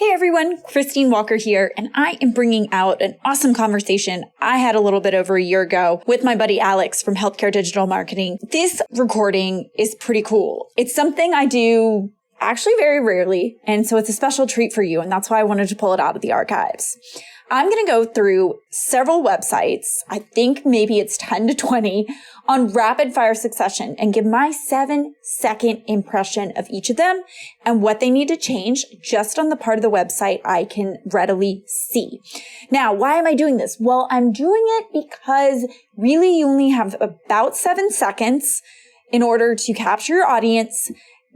Hey everyone, Christine Walker here, and I am bringing out an awesome conversation I had a little bit over a year ago with my buddy Alex from Healthcare Digital Marketing. This recording is pretty cool. It's something I do actually very rarely, and so it's a special treat for you, and that's why I wanted to pull it out of the archives. I'm going to go through several websites, I think maybe it's 10 to 20, on rapid fire succession and give my 7-second impression of each of them and what they need to change just on the part of the website I can readily see. Now, why am I doing this? Well, I'm doing it because really you only have about 7 seconds in order to capture your audience,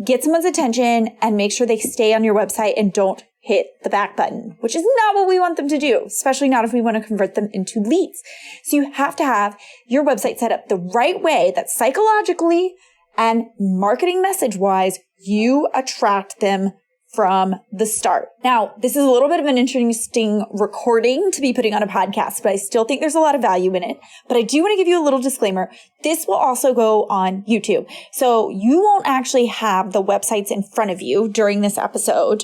get someone's attention, and make sure they stay on your website and don't hit the back button, which is not what we want them to do, especially not if we want to convert them into leads. So you have to have your website set up the right way that psychologically and marketing message-wise, you attract them from the start. Now, this is a little bit of an interesting recording to be putting on a podcast, but I still think there's a lot of value in it. But I do want to give you a little disclaimer. This will also go on YouTube. So you won't actually have the websites in front of you during this episode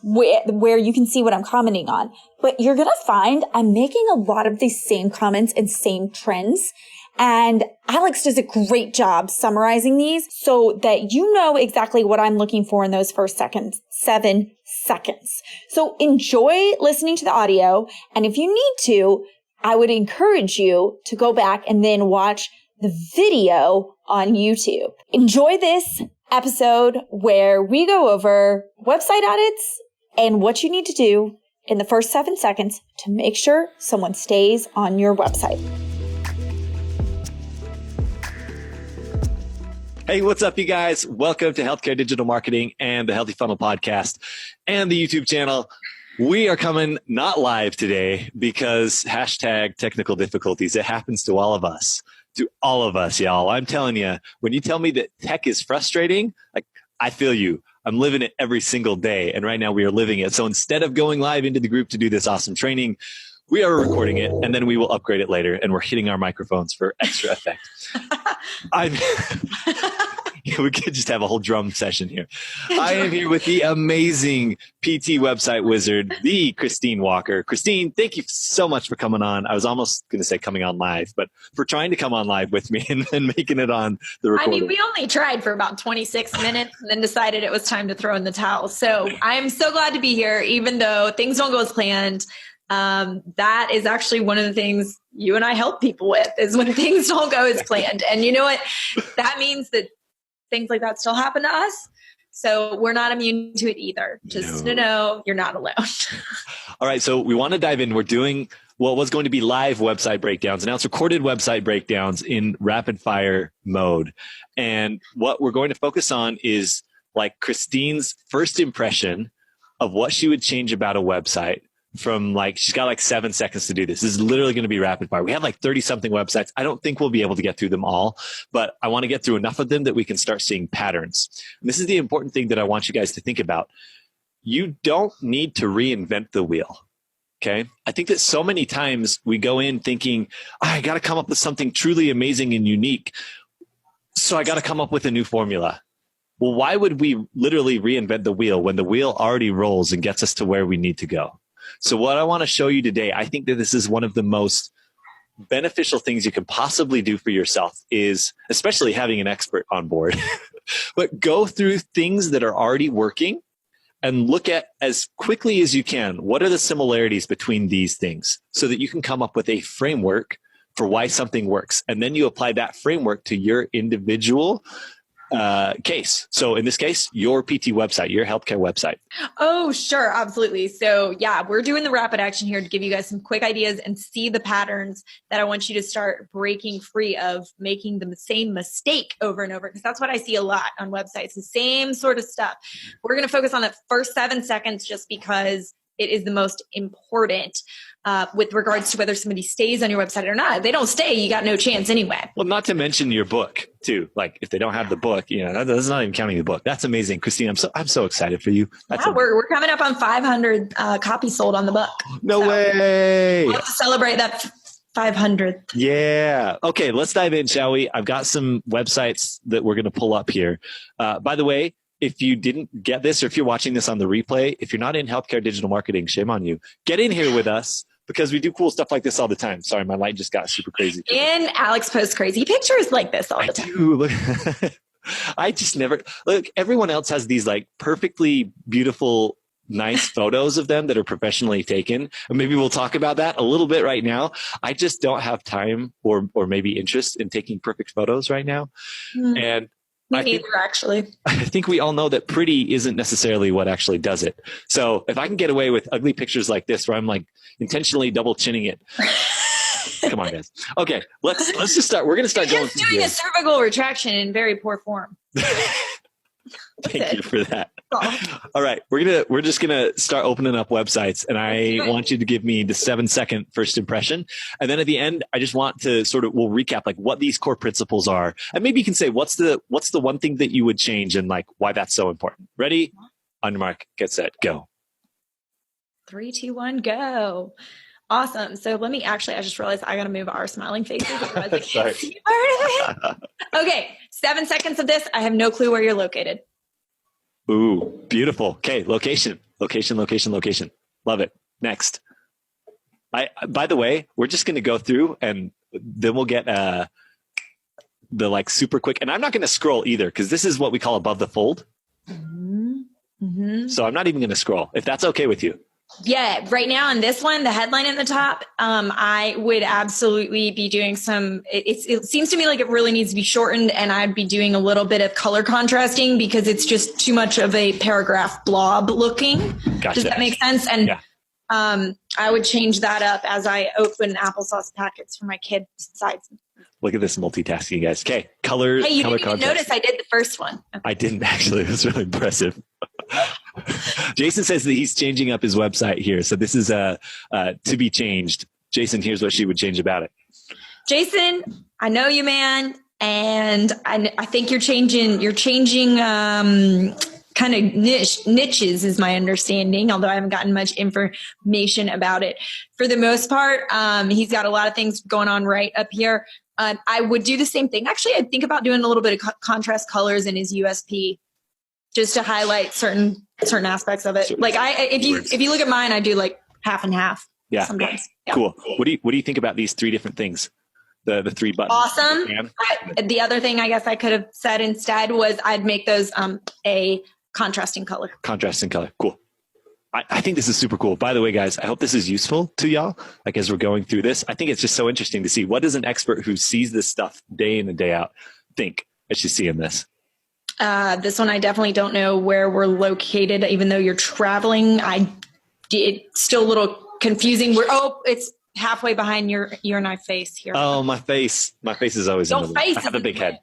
where you can see what I'm commenting on. But you're going to find I'm making a lot of these same comments and same trends. And Alex does a great job summarizing these so that you know exactly what I'm looking for in those first 7 seconds. So enjoy listening to the audio. And if you need to, I would encourage you to go back and then watch the video on YouTube. Enjoy this episode where we go over website audits and what you need to do in the first 7 seconds to make sure someone stays on your website. Hey, what's up, you guys? Welcome to Healthcare Digital Marketing and the Healthy Funnel Podcast and the YouTube channel. We are coming not live today because #technical difficulties. It happens to all of us. To all of us, y'all. I'm telling you, when you tell me that tech is frustrating, like, I feel you. I'm living it every single day. And right now we are living it. So instead of going live into the group to do this awesome training, we are recording it and then we will upgrade it later. And we're hitting our microphones for extra effect. We could just have a whole drum session here. I am here with the amazing PT website wizard, the Christine Walker. Christine, thank you so much for coming on. I was almost going to say coming on live, but for trying to come on live with me and then making it on the recording. I mean, we only tried for about 26 minutes and then decided it was time to throw in the towel. So I'm so glad to be here, even though things don't go as planned. That is actually one of the things you and I help people with, is when things don't go as planned. And you know what? That means that things like that still happen to us. So we're not immune to it either. Just to know you're not alone. All right. So we want to dive in. We're doing what was going to be live website breakdowns. Now it's recorded website breakdowns in rapid fire mode. And what we're going to focus on is like Christine's first impression of what she would change about a website. From she's got 7 seconds to do this. This is literally going to be rapid fire. We have 30 something websites. I don't think we'll be able to get through them all, but I want to get through enough of them that we can start seeing patterns. And this is the important thing that I want you guys to think about. You don't need to reinvent the wheel. Okay. I think that so many times we go in thinking, I got to come up with something truly amazing and unique. So I got to come up with a new formula. Well, why would we literally reinvent the wheel when the wheel already rolls and gets us to where we need to go? So what I want to show you today, I think that this is one of the most beneficial things you can possibly do for yourself, is especially having an expert on board, but go through things that are already working and look at as quickly as you can, what are the similarities between these things so that you can come up with a framework for why something works. And then you apply that framework to your individual case. So in this case, your PT website, your healthcare website. Oh, sure. Absolutely. So yeah, we're doing the rapid action here to give you guys some quick ideas and see the patterns that I want you to start breaking free of making the same mistake over and over. Because that's what I see a lot on websites, the same sort of stuff. We're going to focus on the first 7 seconds just because it is the most important with regards to whether somebody stays on your website or not. If they don't stay, you got no chance anyway. Well, not to mention your book too. If they don't have the book, that's not even counting the book. That's amazing. Christine, I'm so excited for you. We're coming up on 500 copies sold on the book. No way. We'll have to celebrate that 500. Yeah. Okay. Let's dive in, shall we? I've got some websites that we're going to pull up here. By the way, if you didn't get this, or if you're watching this on the replay, if you're not in healthcare digital marketing, shame on you. Get in here with us because we do cool stuff like this all the time. Sorry, my light just got super crazy. And Alex posts crazy pictures like this all the time. I do. Look, I just never look. Everyone else has these like perfectly beautiful, nice photos of them that are professionally taken. And maybe we'll talk about that a little bit right now. I just don't have time or maybe interest in taking perfect photos right now. And Me neither, actually. I think we all know that pretty isn't necessarily what actually does it. So if I can get away with ugly pictures like this, where I'm like intentionally double chinning it. Come on, guys. Okay, let's just start. We're going to start You're going. just doing a cervical retraction in very poor form. Thank you for that. All right, we're just gonna start opening up websites, and I want you to give me the 7-second first impression, and then at the end, I just want to we'll recap like what these core principles are, and maybe you can say what's the one thing that you would change and like why that's so important. Ready? On your mark, get set, go. 3, 2, 1, go. Awesome. So let me I just realized I got to move our smiling faces. Sorry. Okay. 7 seconds of this. I have no clue where you're located. Ooh, beautiful. Okay. Location. Love it. Next. By the way, we're just going to go through and then we'll get the like super quick, and I'm not going to scroll either because this is what we call above the fold. So I'm not even going to scroll if that's okay with you. Yeah, right now in this one, the headline in the top, I would absolutely be doing it seems to me like it really needs to be shortened, and I'd be doing a little bit of color contrasting because it's just too much of a paragraph blob looking. Gotcha. Does that make sense? And I would change that up as I open applesauce packets for my kids' sides. Look at this multitasking, guys. Okay, color. Hey, you color didn't even contrast. notice I did the first one. Okay. I didn't actually. It was really impressive. Jason says that he's changing up his website here. So this is to be changed. Jason, here's what she would change about it. Jason, I know you, man. And I think you're changing kind of niches is my understanding, although I haven't gotten much information about it. For the most part, he's got a lot of things going on right up here. I would do the same thing. Actually, I'd think about doing a little bit of contrast colors in his USP just to highlight certain aspects of it. Like if you look at mine, I do like half and half. Yeah. Sometimes. Yeah. Cool. What do you think about these 3 different things? The 3 buttons. Awesome. The other thing I guess I could have said instead was I'd make those a contrasting color. Contrasting color. Cool. I think this is super cool. By the way, guys, I hope this is useful to y'all. Like as we're going through this, I think it's just so interesting to see what does an expert who sees this stuff day in and day out think as she's seeing this. This one, I definitely don't know where we're located, even though you're traveling. It's still a little confusing. It's halfway behind your and I face here. Oh, my face. My face is always in the way. I have a big head.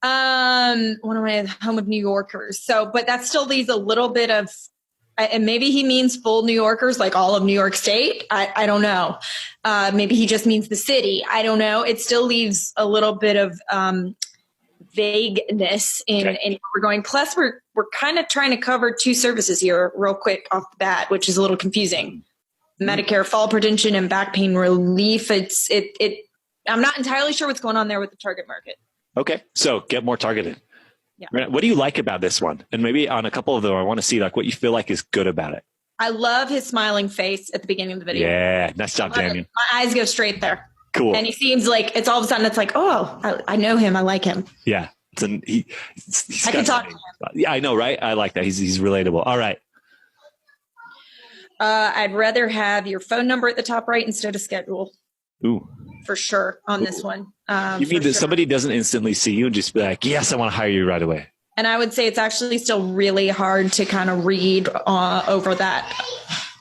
One of my home of New Yorkers. So, but that still leaves a little bit of, and maybe he means full New Yorkers, like all of New York State. I don't know. Maybe he just means the city. I don't know. It still leaves a little bit of vagueness in where we're going. Plus, we're kind of trying to cover 2 services here real quick off the bat, which is a little confusing. Medicare fall prevention and back pain relief. I'm not entirely sure what's going on there with the target market. Okay, so get more targeted. Yeah. What do you like about this one? And maybe on a couple of them, I want to see like what you feel like is good about it. I love his smiling face at the beginning of the video. Yeah, nice job, Daniel. My eyes go straight there. Cool. And he seems like it's all of a sudden it's like, oh, I know him. I like him. Yeah. I can talk to him. Yeah, I know, right? I like that. He's relatable. All right. I'd rather have your phone number at the top right instead of schedule. Ooh. For sure on this one. You mean that somebody doesn't instantly see you and just be like, yes, I want to hire you right away. And I would say it's actually still really hard to kind of read over that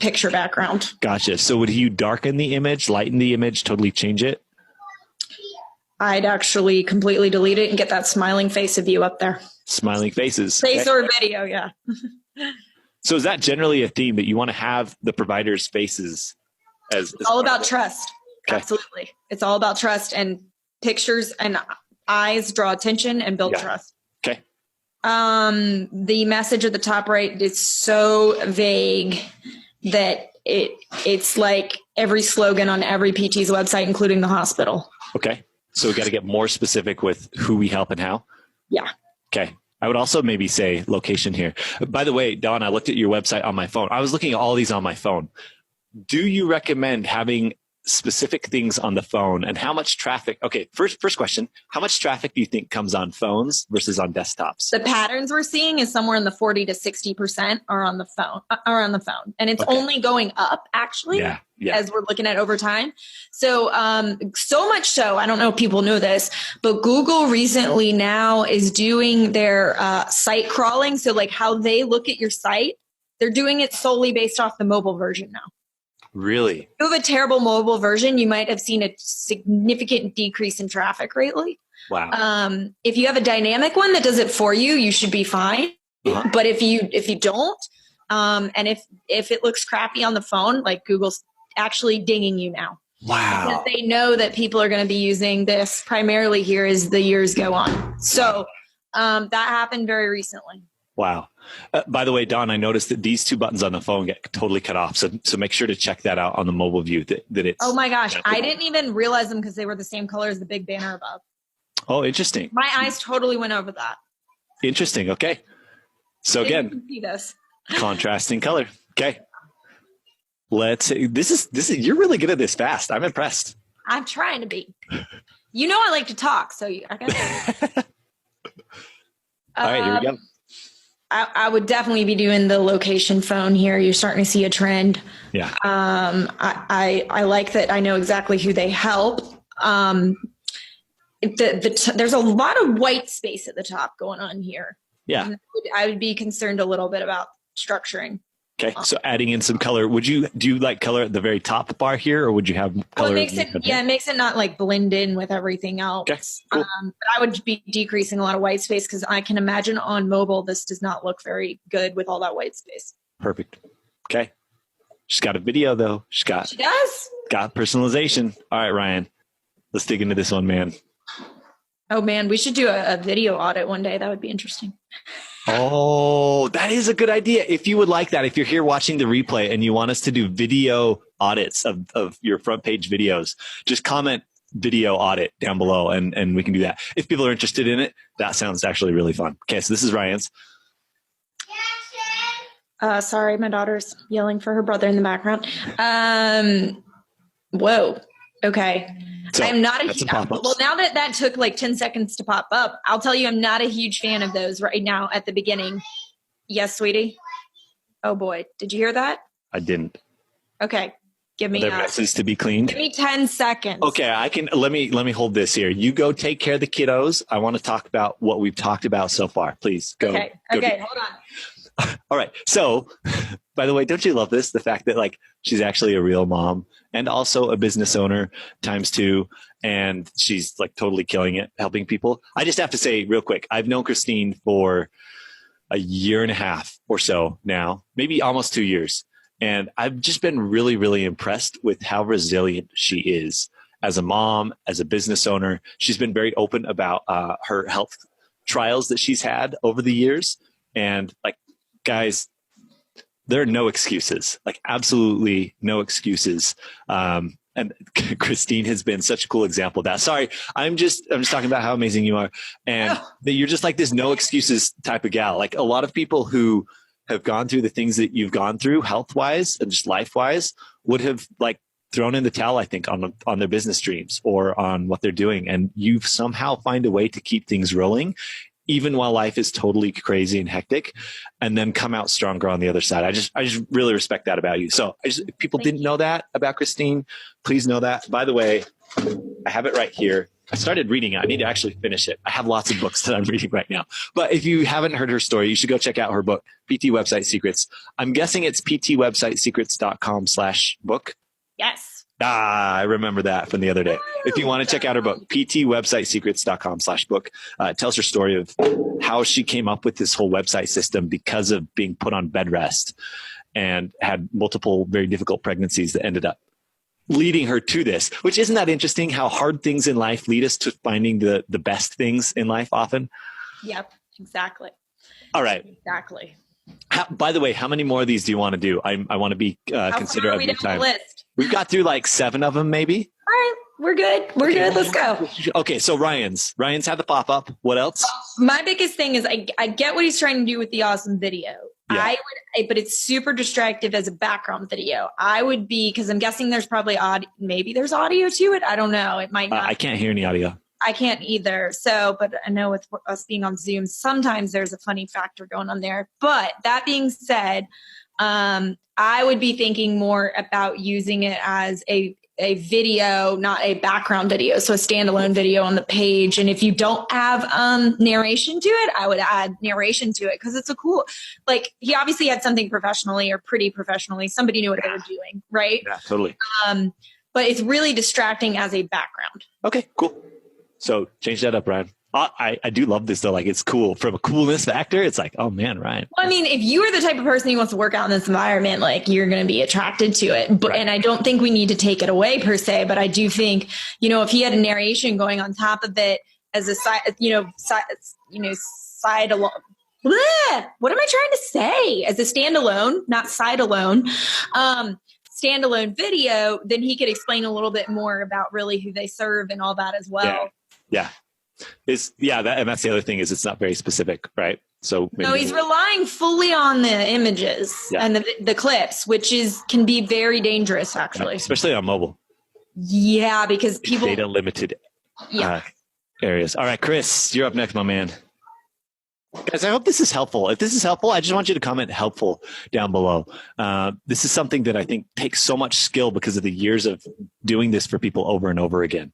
picture background. Gotcha. So would you darken the image, lighten the image, totally change it? I'd actually completely delete it and get that smiling face of you up there. Smiling faces. Face or video, yeah. So is that generally a theme that you want to have the providers' faces as it's all about trust. Okay. Absolutely. It's all about trust, and pictures and eyes draw attention and build trust. Okay. The message at the top right is so vague that it's like every slogan on every PT's website, including the hospital. Okay. So we got to get more specific with who we help and how. Yeah. Okay. I would also maybe say location here. By the way, Dawn, I looked at your website on my phone. I was looking at all these on my phone. Do you recommend having specific things on the phone, and how much traffic? Okay, first question, how much traffic do you think comes on phones versus on desktops? The patterns we're seeing is somewhere in the 40 to 60% are on the phone. And it's only going up actually as we're looking at over time. So, so much so, I don't know if people know this, but Google recently now is doing their site crawling. So like how they look at your site, they're doing it solely based off the mobile version now. Really? If you have a terrible mobile version, you might have seen a significant decrease in traffic lately. Wow. If you have a dynamic one that does it for you, you should be fine. Uh-huh. But if you don't, and if it looks crappy on the phone, like Google's actually dinging you now. Wow. Because they know that people are going to be using this primarily here as the years go on. So that happened very recently. Wow. By the way, Dawn, I noticed that these two buttons on the phone get totally cut off. So make sure to check that out on the mobile view that it's. Oh my gosh. I didn't even realize them because they were the same color as the big banner above. Oh, interesting. My eyes totally went over that. Interesting. Okay. So again, see this. Contrasting color. Okay. Let's see. This is, you're really good at this fast. I'm impressed. I'm trying to be. You know, I like to talk. So I got All right, here we go. I would definitely be doing the location phone here. You're starting to see a trend. Yeah. I like that. I know exactly who they help. There's a lot of white space at the top going on here. Yeah. And I would be concerned a little bit about structuring. Okay. So adding in some color, do you like color at the very top bar here, or would you have color? It makes it not like blend in with everything else. Okay, cool. But I would be decreasing a lot of white space because I can imagine on mobile, this does not look very good with all that white space. Perfect. Okay. She's got a video though. She does. Got personalization. All right, Ryan, let's dig into this one, man. Oh man, we should do a video audit one day. That would be interesting. Oh, that is a good idea. If you would like that, if you're here watching the replay and you want us to do video audits of your front page videos, just comment video audit down below and we can do that. If people are interested in it, that sounds actually really fun. Okay, so this is Ryan's. Sorry, my daughter's yelling for her brother in the background. Whoa. Okay. So, I'm not well, now that took like 10 seconds to pop up, I'll tell you, I'm not a huge fan of those right now at the beginning. Yes, sweetie. Oh boy. Did you hear that? I didn't. Okay. Give me their messes to be cleaned. Give me 10 seconds. Okay. Let me hold this here. You go take care of the kiddos. I want to talk about what we've talked about so far. Please go. Okay. Hold on. All right. So, by the way, don't you love this? The fact that like she's actually a real mom and also a business owner ×2, and she's like totally killing it, helping people. I just have to say real quick, I've known Christine for a year and a half or so now, maybe almost 2 years. And I've just been really, really impressed with how resilient she is as a mom, as a business owner. She's been very open about her health trials that she's had over the years. And like, guys, there are no excuses, like absolutely no excuses. And Christine has been such a cool example of that. Sorry, I'm just talking about how amazing you are. And that you're just like this no excuses type of gal. Like a lot of people who have gone through the things that you've gone through health-wise and just life-wise would have like thrown in the towel, I think, on their business dreams or on what they're doing. And you somehow find a way to keep things rolling, even while life is totally crazy and hectic, and then come out stronger on the other side. I just really respect that about you. So if people didn't know that about Christine, please know that. By the way, I have it right here. I started reading it. I need to actually finish it. I have lots of books that I'm reading right now. But if you haven't heard her story, you should go check out her book, PT Website Secrets. I'm guessing it's ptwebsitesecrets.com/book. Yes. I remember that from the other day. If you want to check out her book, ptwebsitesecrets.com/book, it tells her story of how she came up with this whole website system because of being put on bed rest and had multiple very difficult pregnancies that ended up leading her to this, which isn't that interesting how hard things in life lead us to finding the best things in life often. Yep, exactly. All right. Exactly. By the way, how many more of these do you want to do? I want to be considerate of your time. List? We've got through like 7 of them, maybe. All right. We're good. We're good. Let's go. Okay, so Ryan's had the pop-up. What else? My biggest thing is I get what he's trying to do with the awesome video. Yeah. But it's super distractive as a background video. I would be, because I'm guessing there's probably maybe there's audio to it. I don't know. It might not. I can't hear any audio. I can't either. So, but I know with us being on Zoom, sometimes there's a funny factor going on there. But that being said, I would be thinking more about using it as a video, not a background video. So a standalone video on the page. And if you don't have narration to it, I would add narration to it because it's a cool, like he obviously had something professionally or pretty professionally. Somebody knew what they were doing, right? Yeah, totally. But it's really distracting as a background. Okay, cool. So change that up, Ryan. I do love this though. Like it's cool from a coolness factor. It's like, oh man, Ryan. Well, I mean, if you are the type of person who wants to work out in this environment, like you're going to be attracted to it. But, and I don't think we need to take it away per se, but I do think, if he had a narration going on top of it as a side, side alone. What am I trying to say? As a standalone, not side alone, standalone video, then he could explain a little bit more about really who they serve and all that as well. Yeah. And that's the other thing is it's not very specific, right? So no, he's relying fully on the images and the clips, which can be very dangerous actually, especially on mobile. Yeah, because people data limited areas. All right, Chris, you're up next, my man. Guys, I hope this is helpful. If this is helpful, I just want you to comment helpful down below. This is something that I think takes so much skill because of the years of doing this for people over and over again.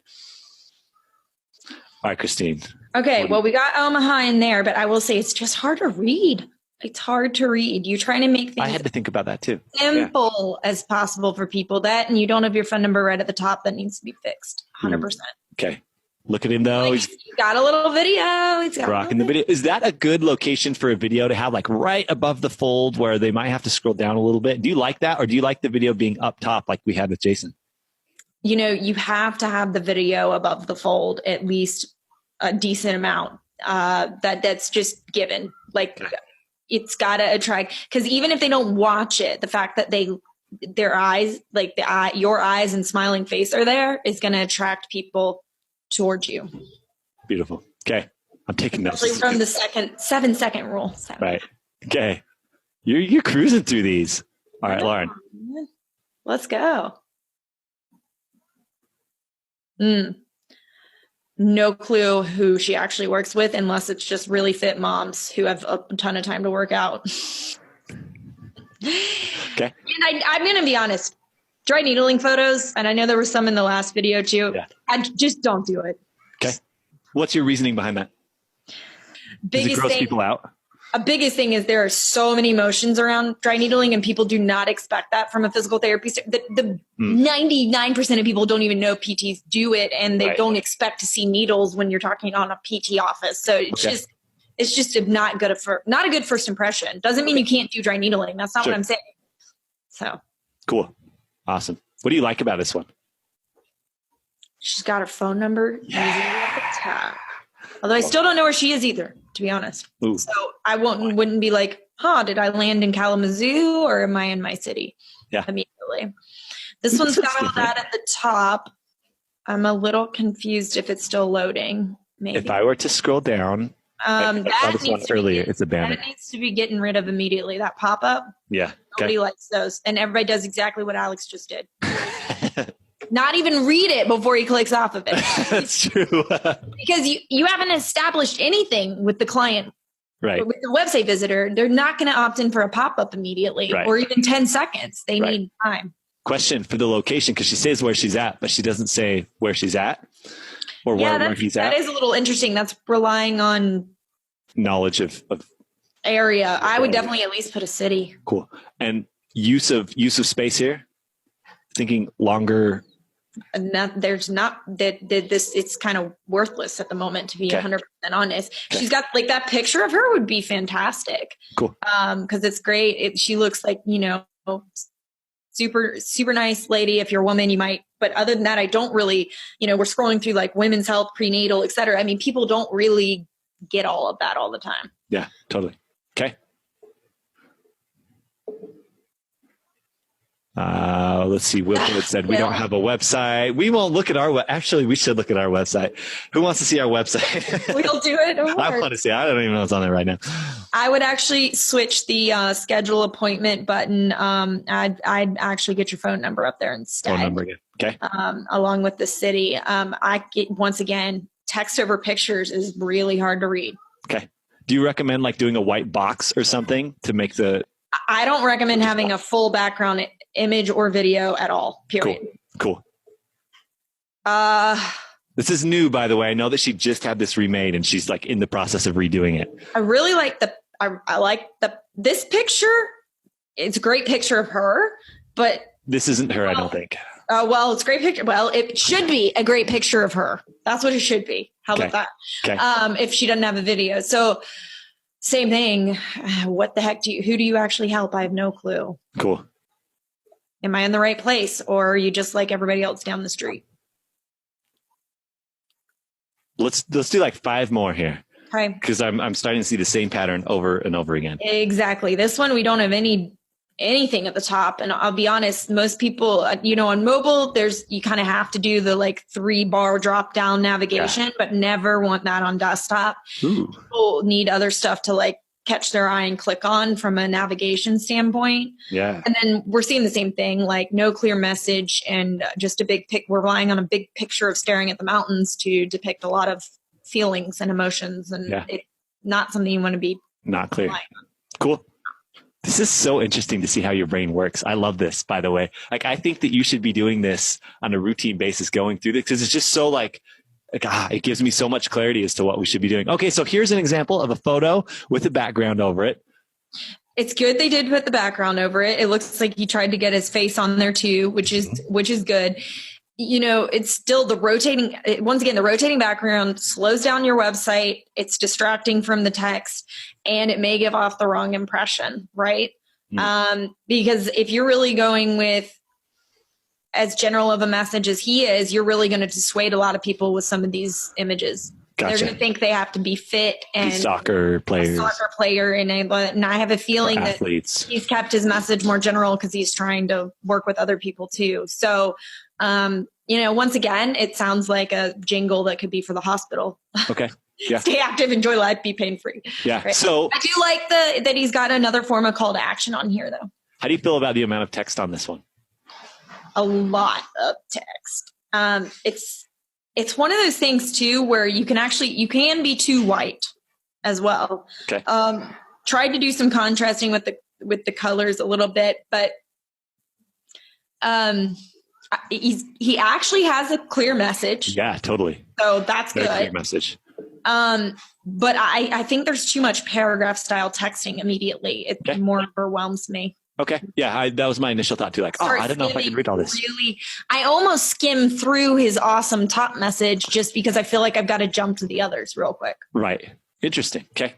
All right, Christine. Okay, well, we got Omaha in there, but I will say it's just hard to read. It's hard to read. You're trying to make things I had to think about that too. Simple as possible for people. And you don't have your phone number right at the top. That needs to be fixed 100%. Okay. Look at him though. He's got a little video. He's got rocking the video. Is that a good location for a video to have, like right above the fold where they might have to scroll down a little bit? Do you like that? Or do you like the video being up top like we had with Jason? You have to have the video above the fold, at least a decent amount. That's just given. Like it's got to attract, because even if they don't watch it, the fact that their eyes, like your eyes and smiling face are there is going to attract people towards you. Beautiful. Okay. I'm taking notes. From the 7-second rule. Right. Okay. You're cruising through these. All right, Lauren. Let's go. No clue who she actually works with unless it's just really fit moms who have a ton of time to work out. Okay. And I'm going to be honest. Dry needling photos, and I know there were some in the last video too. Yeah. I just don't do it. Okay. What's your reasoning behind that? Does it gross people out? A biggest thing is there are so many emotions around dry needling, and people do not expect that from a physical therapist. The 99% of people don't even know PTs do it, and they don't expect to see needles when you're talking on a PT office. So it's just not a good first impression. Doesn't mean you can't do dry needling. That's not what I'm saying. So cool. Awesome. What do you like about this one? She's got her phone number easily at the top. Although I still don't know where she is either, to be honest. Ooh. So I wouldn't be like, did I land in Kalamazoo or am I in my city? Yeah. Immediately. This one's got all that at the top. I'm a little confused if it's still loading. Maybe. If I were to scroll down, that needs earlier. It's abandoned. That needs to be getting rid of immediately. That pop-up. Yeah. Nobody likes those. And everybody does exactly what Alex just did. Not even read it before he clicks off of it. That's true. Because you haven't established anything with the client. Right. With the website visitor, they're not going to opt in for a pop-up immediately or even 10 seconds. They need time. Question for the location, because she says where she's at, but she doesn't say where she's at or where he's at. That is a little interesting. That's relying on knowledge of area. I would definitely at least put a city. Cool. And use of space here. Thinking longer. There's not that this. It's kind of worthless at the moment, to be 100% honest. She's got like that picture of her would be fantastic. Cool. Because it's great. She looks like super super nice lady. If you're a woman, you might. But other than that, I don't really. We're scrolling through like women's health, prenatal, etc. I mean, people don't really get all of that all the time. Yeah, totally. Okay. Let's see. Wilfred said we don't have a website. We won't look at our actually, we should look at our website. Who wants to see our website? We'll do it. I want to see. I don't even know what's on there right now. I would actually switch the schedule appointment button. I'd actually get your phone number up there instead. Phone number again. Okay. Along with the city. I get, once again, text over pictures is really hard to read. Okay. Do you recommend like doing a white box or something to make the? I don't recommend having a full background image or video at all. Period. Cool. This is new, by the way. I know that she just had this remade and she's like in the process of redoing it. I really like this picture. It's a great picture of her, but this isn't her, I don't think. Well, it's a great picture. Well, it should be a great picture of her. That's what it should be. How about that? Okay. If she doesn't have a video. So same thing. What the heck who do you actually help? I have no clue. Cool. Am I in the right place, or are you just like everybody else down the street? Let's do like 5 more here. Okay. Because I'm starting to see the same pattern over and over again. Exactly. This one, we don't have anything at the top. And I'll be honest, most people, on mobile, you kind of have to do the like 3-bar drop down navigation, but never want that on desktop. Ooh. People need other stuff to like catch their eye and click on from a navigation standpoint. Yeah. And then we're seeing the same thing, like no clear message and just a big we're relying on a big picture of staring at the mountains to depict a lot of feelings and emotions. And it's not something you want to be. Not clear. Cool. This is so interesting to see how your brain works. I love this, by the way. Like, I think that you should be doing this on a routine basis, going through this, because it's just so it gives me so much clarity as to what we should be doing. Okay, so here's an example of a photo with a background over it. It's good they did put the background over it. It looks like he tried to get his face on there too, which is good. It's still the rotating background slows down your website. It's distracting from the text and it may give off the wrong impression, right? Because if you're really going with as general of a message as he is, you're really going to dissuade a lot of people with some of these images. Gotcha. They're going to think they have to be fit and soccer players. And I have a feeling that he's kept his message more general because he's trying to work with other people too. So, once again, it sounds like a jingle that could be for the hospital. Okay. Yeah. Stay active, enjoy life, be pain-free. Yeah. Right? So I do like that he's got another form of call to action on here though. How do you feel about the amount of text on this one? A lot of text. It's one of those things too where you can be too white as well. Okay. Tried to do some contrasting with the colors a little bit, but he actually has a clear message. Yeah, totally. So that's very good. Clear message. But I think there's too much paragraph style texting immediately. It more overwhelms me. Okay. Yeah, that was my initial thought too. Like, I don't know if I can read all this. Really, I almost skim through his awesome top message just because I feel like I've got to jump to the others real quick. Right. Interesting. Okay.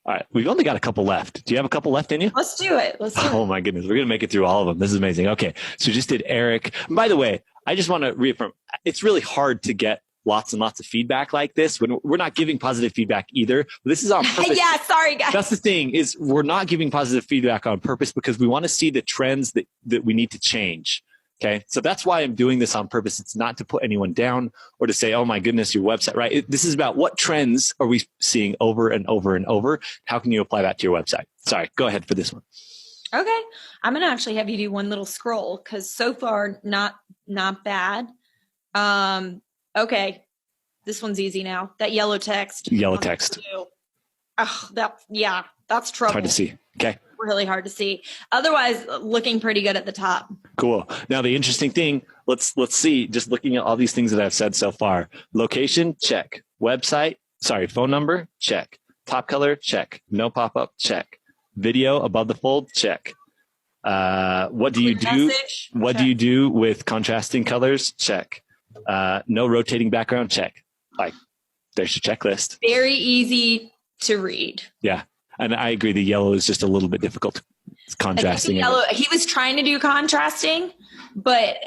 All right. We've only got a couple left. Do you have a couple left in you? Let's do it. Oh my goodness. We're going to make it through all of them. This is amazing. Okay. So we just did Eric. By the way, I just want to reaffirm, it's really hard to get lots and lots of feedback like this when we're not giving positive feedback either. This is on purpose. Yeah, sorry guys. That's the thing, is we're not giving positive feedback on purpose because we want to see the trends that we need to change. Okay. So that's why I'm doing this on purpose. It's not to put anyone down or to say, oh my goodness, your website, right? This is about what trends are we seeing over and over and over? How can you apply that to your website? Sorry, go ahead for this one. Okay. I'm going to actually have you do one little scroll because so far, not bad. Okay. This one's easy now. That yellow text. Oh, that's trouble. It's hard to see. Okay. Really hard to see. Otherwise, looking pretty good at the top. Cool. Now, the interesting thing, let's see, just looking at all these things that I've said so far. Location, check. Phone number, check. Top color, check. No pop-up, check. Video above the fold, check. What do you do? What do you do with contrasting colors? Check. No rotating background, check. Like, there's your checklist. Very easy to read. Yeah. And I agree. The yellow is just a little bit difficult. It's contrasting. He was trying to do contrasting, but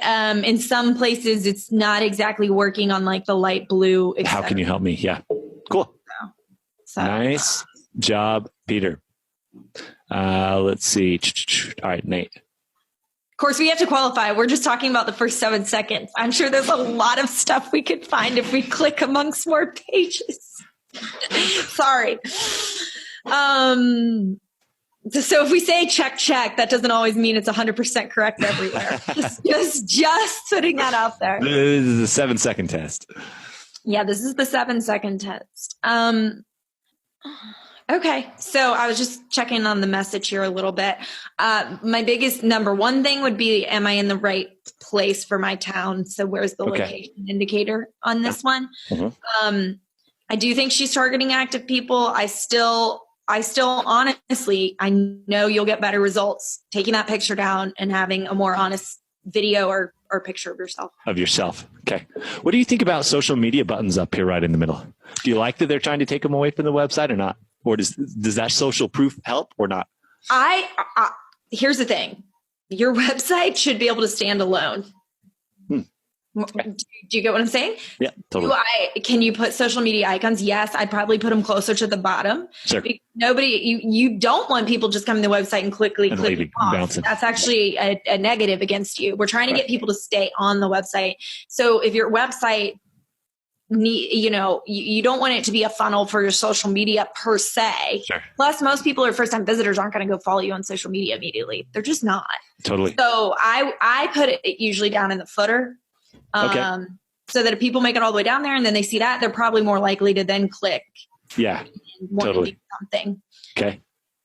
in some places it's not exactly working on like the light blue. How can you help me? Yeah. Cool. So. Nice job, Peter. Let's see. All right, Nate. Of course, we have to qualify. We're just talking about the first 7 seconds. I'm sure there's a lot of stuff we could find if we click amongst more pages. Sorry. So if we say check, that doesn't always mean it's 100% correct everywhere. just putting that out there. This is a 7-second test. Yeah, this is the 7-second test. Okay. So I was just checking on the message here a little bit. My biggest number one thing would be, am I in the right place for my town? So where's the location indicator on this one? Mm-hmm. I do think she's targeting active people. I still honestly, I know you'll get better results taking that picture down and having a more honest video or picture of yourself. Okay. What do you think about social media buttons up here right in the middle? Do you like that they're trying to take them away from the website or not? Or does that social proof help or not? Here's the thing. Your website should be able to stand alone. Okay. Do you get what I'm saying? Yeah, totally. Can you put social media icons? Yes, I'd probably put them closer to the bottom. Sure. You don't want people just coming to the website and clicking off. That's actually a negative against you. We're trying to get people to stay on the website. So if your website, you don't want it to be a funnel for your social media per se. Sure. Plus, most people are first-time visitors aren't going to go follow you on social media immediately. They're just not. Totally. So I put it usually down in the footer. So that if people make it all the way down there and then they see that, they're probably more likely to then click. Yeah, totally. To do something. Okay.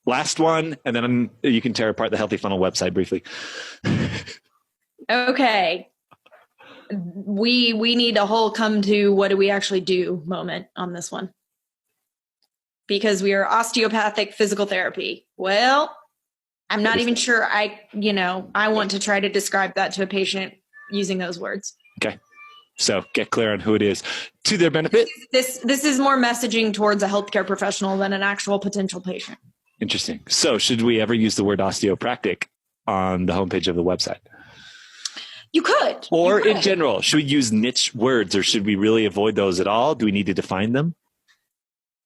Last one, and then you can tear apart the Healthy Funnel website briefly. Okay. We need a whole come to what do we actually do moment on this one. Because we are osteopathic physical therapy. Well, I'm not even sure I want to try to describe that to a patient using those words. Okay. So get clear on who it is to their benefit. This is more messaging towards a healthcare professional than an actual potential patient. Interesting. So should we ever use the word osteopractic on the homepage of the website? You could. Or in general, should we use niche words or should we really avoid those at all? Do we need to define them?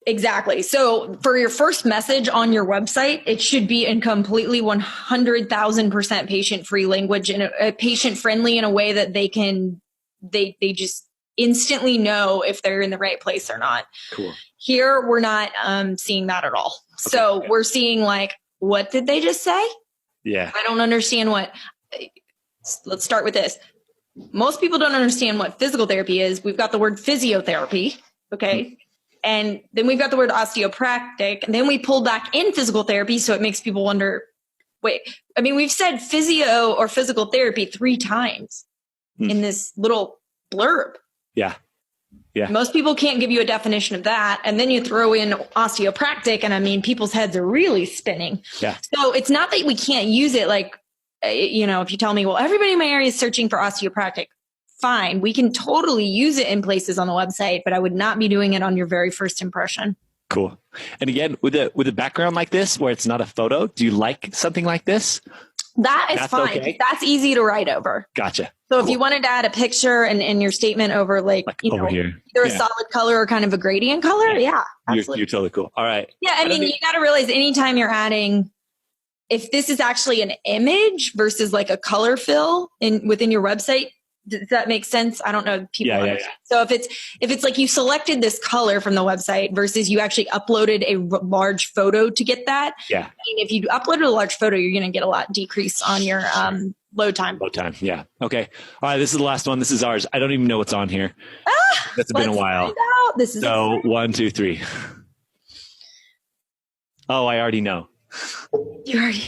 Exactly. So for your first message on your website, it should be in completely 100,000% patient-free language and patient-friendly in a way that they just instantly know if they're in the right place or not. Cool. Here, we're not seeing that at all. Okay. So we're seeing what did they just say? Yeah. I don't understand let's start with this. Most people don't understand what physical therapy is. We've got the word physiotherapy. Okay. Mm-hmm. And then we've got the word osteopractic, and then we pull back in physical therapy. So it makes people wonder, we've said physio or physical therapy 3 times in this little blurb. Yeah. Yeah. Most people can't give you a definition of that. And then you throw in osteopractic and people's heads are really spinning. Yeah. So it's not that we can't use it. If you tell me, well, everybody in my area is searching for osteopractic. Fine. We can totally use it in places on the website, but I would not be doing it on your very first impression. Cool. And again, with a background like this, where it's not a photo, do you like something like this? That's fine. Okay. That's easy to write over. Gotcha. So if you wanted to add a picture and your statement over over here. Either a solid color or kind of a gradient color. Yeah. Absolutely. You're totally cool. All right. Yeah. You got to realize anytime you're adding, if this is actually an image versus a color fill within your website, does that make sense? I don't know if people understand. Yeah. So if it's like you selected this color from the website versus you actually uploaded a large photo to get that. Yeah. If you uploaded a large photo, you're going to get a lot decrease on your load time. Load time. Yeah. Okay. All right. This is the last one. This is ours. I don't even know what's on here. That's been a while. This is 1, 2, 3. Oh, I already know. You already.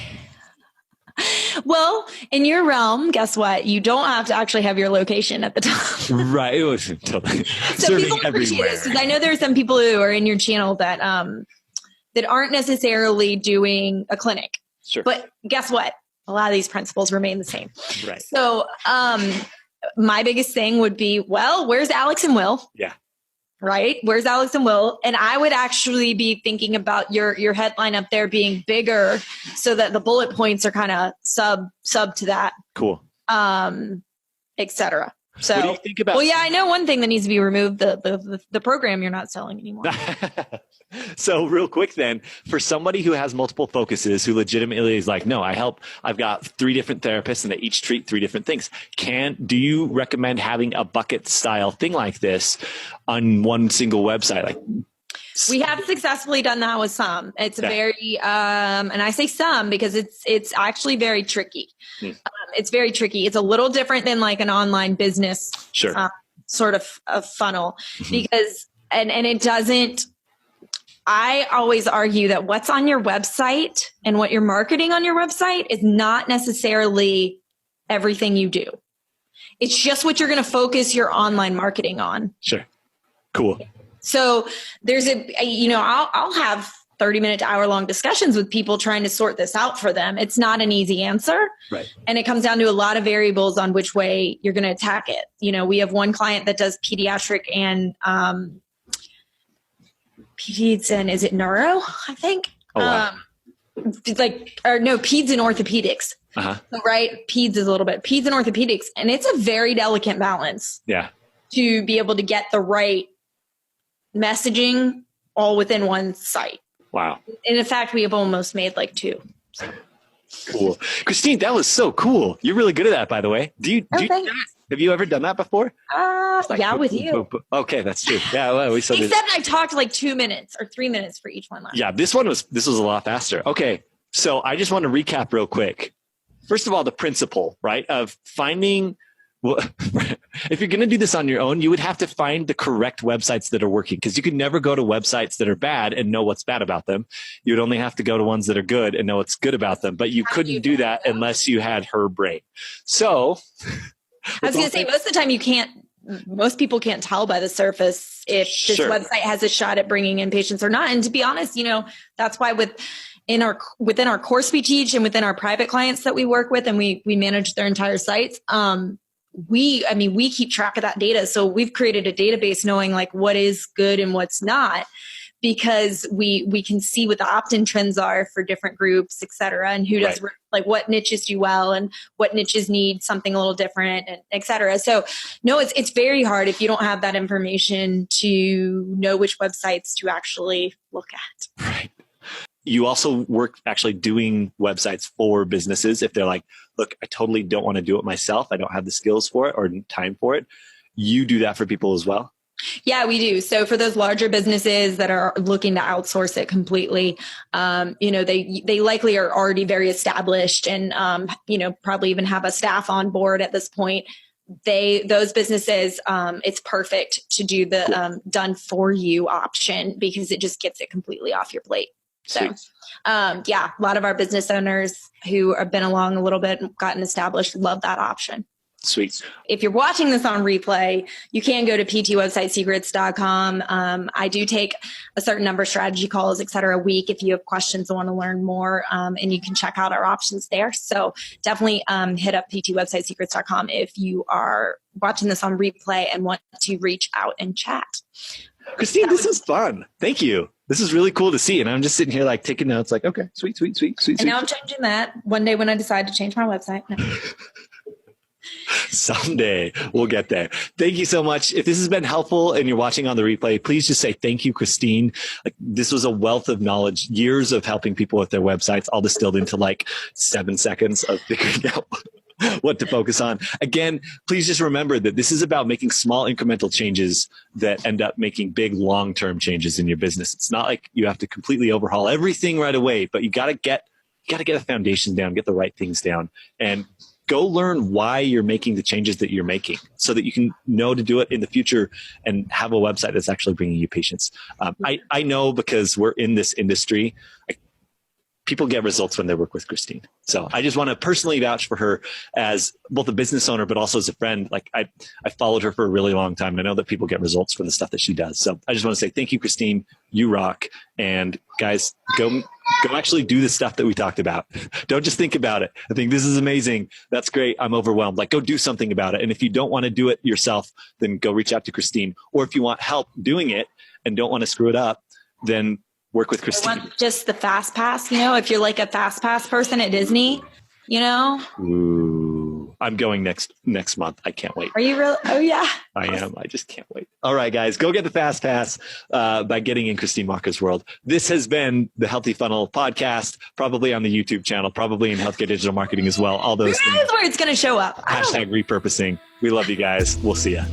Well, in your realm, guess what? You don't have to actually have your location at the top. Right. It was totally so people appreciate this because I know there are some people who are in your channel that aren't necessarily doing a clinic. Sure. But guess what? A lot of these principles remain the same. Right. So my biggest thing would be, well, where's Alex and Will? Yeah. Right? Where's Alex and Will? And I would actually be thinking about your headline up there being bigger so that the bullet points are kind of sub to that. Cool. Et cetera. So, what do you think about? well, yeah, I know one thing that needs to be removed: the program you're not selling anymore. So real quick then, for somebody who has multiple focuses, who legitimately is like, no, I've got 3 different therapists and they each treat 3 different things. Do you recommend having a bucket style thing like this on one single website? Like, we have successfully done that with some. It's Okay. very, and I say some because it's actually very tricky. It's very tricky. It's a little different than like an online business sure. sort of a funnel because, and it doesn't, I always argue that what's on your website and what you're marketing on your website is not necessarily everything you do. It's just what you're going to focus your online marketing on. Sure. Cool. So there's I'll have 30-minute to hour-long discussions with people trying to sort this out for them. It's not an easy answer. Right. And it comes down to a lot of variables on which way you're going to attack it. We have one client that does pediatric and peds and is it neuro, I think? Oh, wow. Peds and orthopedics. Uh-huh. So, right? Peds is a little bit peds and orthopedics. And it's a very delicate balance Yeah. to be able to get the right messaging all within one site. Wow. And in fact, we have almost made like 2. Cool. Christine, that was so cool. You're really good at that, by the way. Do you do thanks. that? Have you ever done that before? Like, Yeah, with you. Okay, that's true. Yeah, well, we said Except I talked like 2 minutes or 3 minutes for each one last. Yeah, this was a lot faster. Okay, so I just want to recap real quick. First of all, the principle, right, of finding. Well, if you're going to do this on your own, you would have to find the correct websites that are working, because you could never go to websites that are bad and know what's bad about them. You would only have to go to ones that are good and know what's good about them. But you couldn't do that unless you had her brain. So I was going to say, most of the time most people can't tell by the surface if this website has a shot at bringing in patients or not. And to be honest, that's why within our course we teach and within our private clients that we work with and we manage their entire sites, we keep track of that data. So we've created a database knowing like what is good and what's not, because we can see what the opt-in trends are for different groups, et cetera, and who does like what niches do well and what niches need something a little different, and et cetera. So no, it's very hard if you don't have that information to know which websites to actually look at. Right. You also work actually doing websites for businesses. If they're like, look, I totally don't want to do it myself. I don't have the skills for it or time for it. You do that for people as well? Yeah, we do. So for those larger businesses that are looking to outsource it completely, they likely are already very established and, probably even have a staff on board at this point. Those businesses, it's perfect to do the done for you option because it just gets it completely off your plate. So, a lot of our business owners who have been along a little bit and gotten established love that option. Sweet. If you're watching this on replay, you can go to ptwebsitesecrets.com. I do take a certain number of strategy calls, et cetera, a week if you have questions and want to learn more, and you can check out our options there. So definitely hit up ptwebsitesecrets.com if you are watching this on replay and want to reach out and chat. Christine, this is fun. Thank you. This is really cool to see. And I'm just sitting here like taking notes like, okay, sweet. And now I'm changing that one day when I decide to change my website. No. Someday we'll get there. Thank you so much. If this has been helpful and you're watching on the replay, please just say thank you, Christine. Like, this was a wealth of knowledge, years of helping people with their websites, all distilled into like 7 seconds of figuring out what to focus on. Again, please just remember that this is about making small incremental changes that end up making big long-term changes in your business. It's not like you have to completely overhaul everything right away, but you got to get the foundation down, get the right things down, and go learn why you're making the changes that you're making so that you can know to do it in the future and have a website that's actually bringing you patients. I know, because we're in this industry, people get results when they work with Christine. So I just want to personally vouch for her as both a business owner, but also as a friend. Like, I followed her for a really long time. And I know that people get results from the stuff that she does. So I just want to say thank you, Christine. You rock. And guys, go actually do the stuff that we talked about. Don't just think about it. I think this is amazing. That's great. I'm overwhelmed. Like, go do something about it. And if you don't want to do it yourself, then go reach out to Christine. Or if you want help doing it and don't want to screw it up, then work with Christine. I want just the fast pass, if you're like a fast pass person at Disney, Ooh. I'm going next month. I can't wait. Are you real? Oh yeah. I am. I just can't wait. All right, guys, go get the Fast Pass by getting in Christine Walker's world. This has been the Healthy Funnel podcast, probably on the YouTube channel, probably in Healthcare Digital Marketing as well. All those things. Where it's going to show up. Hashtag repurposing. We love you guys. We'll see ya.